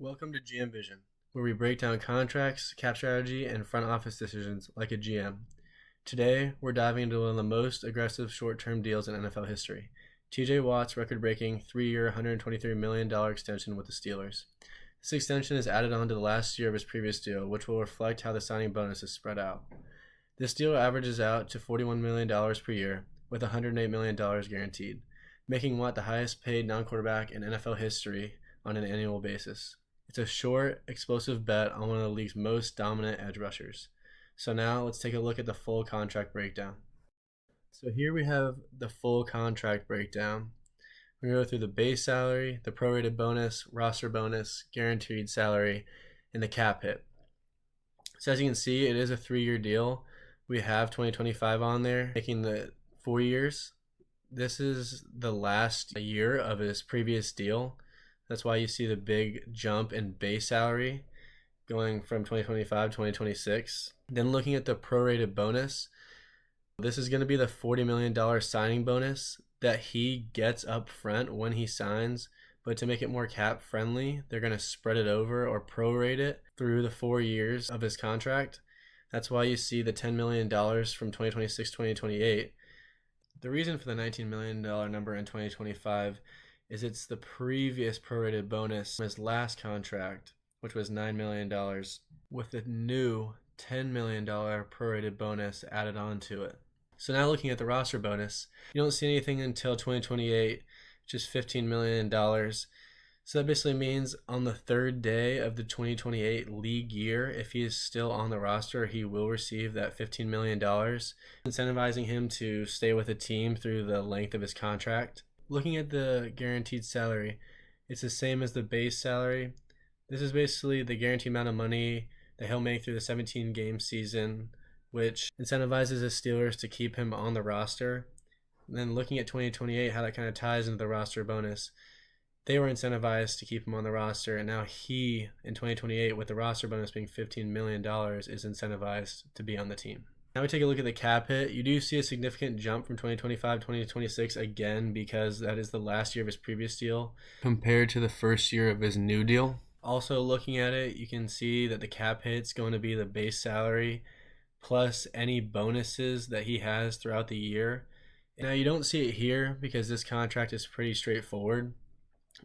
Welcome to GM Vision, where we break down contracts, cap strategy, and front office decisions like a GM. Today, we're diving into one of the most aggressive short-term deals in NFL history, TJ Watt's record-breaking 3-year, $123 million extension with the Steelers. This extension is added on to the last year of his previous deal, which will reflect how the signing bonus is spread out. This deal averages out to $41 million per year, with $108 million guaranteed, making Watt the highest paid non-quarterback in NFL history on an annual basis. It's a short, explosive bet on one of the league's most dominant edge rushers. So now let's take a look at the full contract breakdown. So here we have the full contract breakdown. We go through the base salary, the prorated bonus, roster bonus, guaranteed salary, and the cap hit. So as you can see, it is a 3-year deal. We have 2025 on there, making the 4 years. This is the last year of his previous deal. That's why you see the big jump in base salary going from 2025 to 2026. Then looking at the prorated bonus, this is going to be the $40 million signing bonus that he gets up front when he signs. But to make it more cap friendly, they're going to spread it over or prorate it through the 4 years of his contract. That's why you see the $10 million from 2026 to 2028. The reason for the $19 million number in 2025 is it's the previous prorated bonus from his last contract, which was $9 million, with the new $10 million prorated bonus added on to it. So now looking at the roster bonus, you don't see anything until 2028, which is $15 million. So that basically means on the third day of the 2028 league year, if he is still on the roster, he will receive that $15 million, incentivizing him to stay with the team through the length of his contract. Looking at the guaranteed salary, it's the same as the base salary. This is basically the guaranteed amount of money that he'll make through the 17-game season, which incentivizes the Steelers to keep him on the roster. And then looking at 2028, how that kind of ties into the roster bonus. They were incentivized to keep him on the roster, and now he, in 2028, with the roster bonus being $15 million, is incentivized to be on the team. Now we take a look at the cap hit. You do see a significant jump from 2025 to 2026 again because that is the last year of his previous deal compared to the first year of his new deal. Also looking at it, you can see that the cap hit's going to be the base salary plus any bonuses that he has throughout the year. Now you don't see it here because this contract is pretty straightforward,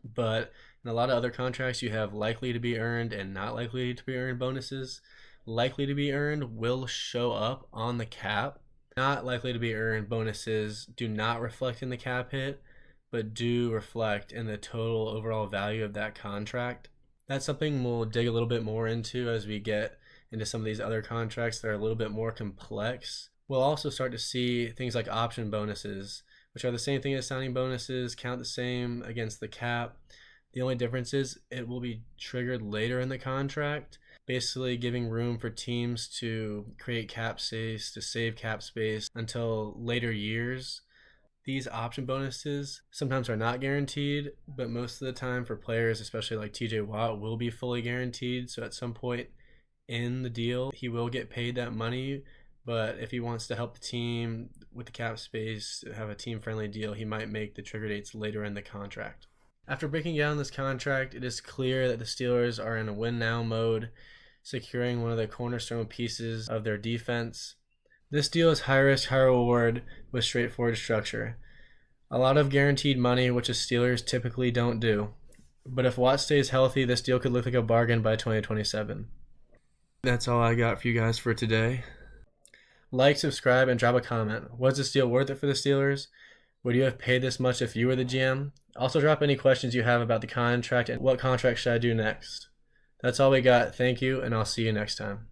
but in a lot of other contracts you have likely to be earned and not likely to be earned bonuses. Likely to be earned will show up on the cap. Not likely to be earned bonuses do not reflect in the cap hit, but do reflect in the total overall value of that contract. That's something we'll dig a little bit more into as we get into some of these other contracts that are a little bit more complex. We'll also start to see things like option bonuses, which are the same thing as signing bonuses, count the same against the cap. The only difference is it will be triggered later in the contract, basically giving room for teams to create cap space, to save cap space until later years. These option bonuses sometimes are not guaranteed, but most of the time for players, especially like TJ Watt, will be fully guaranteed. So at some point in the deal, he will get paid that money. But if he wants to help the team with the cap space, have a team-friendly deal, he might make the trigger dates later in the contract. After breaking down this contract, it is clear that the Steelers are in a win-now mode, securing one of the cornerstone pieces of their defense. This deal is high risk, high reward with straightforward structure. A lot of guaranteed money, which the Steelers typically don't do. But if Watt stays healthy, this deal could look like a bargain by 2027. That's all I got for you guys for today. Like, subscribe, and drop a comment. Was this deal worth it for the Steelers? Would you have paid this much if you were the GM? Also drop any questions you have about the contract and what contract should I do next. That's all we got. Thank you, and I'll see you next time.